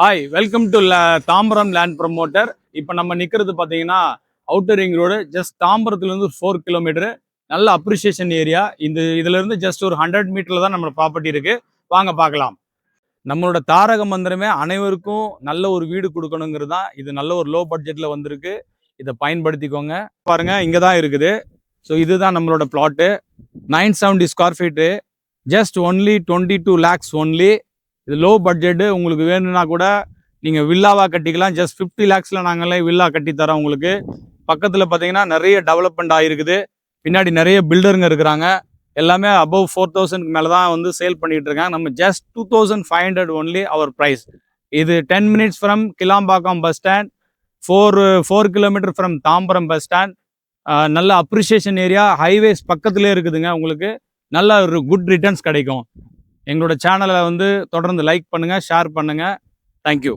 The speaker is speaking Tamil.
Hi welcome to Tambaram land promoter. இப்போ நம்ம நிற்கிறது பார்த்தீங்கன்னா அவுட்டர் ரிங் ரோடு, ஜஸ்ட் தாம்பரத்துலேருந்து 4 கிலோமீட்டரு. நல்ல அப்ரிசியேஷன் ஏரியா. இதுலேருந்து ஜஸ்ட் ஒரு 100 மீட்டரில் தான் நம்ம ப்ராப்பர்ட்டி இருக்குது. வாங்க பார்க்கலாம். நம்மளோட தாரக மந்திரமே அனைவருக்கும் நல்ல ஒரு வீடு கொடுக்கணுங்கிறது தான். இது நல்ல ஒரு லோ பட்ஜெட்டில் வந்திருக்கு. இதை பயன்படுத்திக்கோங்க. பாருங்கள், இங்கே தான் இருக்குது. ஸோ இதுதான் நம்மளோட flat. 970 square feet, just only 22 lakhs only. இது லோ பட்ஜெட்டு. உங்களுக்கு வேணும்னா கூட நீங்கள் வில்லாவாக கட்டிக்கலாம். ஜஸ்ட் 50 lakhஸில் நாங்களே வில்லா கட்டித்தரோம் உங்களுக்கு. பக்கத்தில் பார்த்தீங்கன்னா நிறைய டெவலப்மெண்ட் ஆகிருக்குது. பின்னாடி நிறைய பில்டருங்க இருக்கிறாங்க. எல்லாமே அபவ் 4000 மேலே தான் வந்து சேல் பண்ணிகிட்டு இருக்காங்க. நம்ம ஜஸ்ட் 2500 ஒன்லி அவர் ப்ரைஸ். இது 10 minutes from Kilambakkam bus stand, 4 kilometre from Tambaram bus stand. நல்ல அப்ரிசியேஷன் ஏரியா, ஹைவேஸ் பக்கத்துலேயே இருக்குதுங்க. உங்களுக்கு நல்ல ஒரு குட் ரிட்டர்ன்ஸ் கிடைக்கும். எங்களோட சேனலை வந்து தொடர்ந்து லைக் பண்ணுங்கள், ஷேர் பண்ணுங்கள். தேங்க்யூ.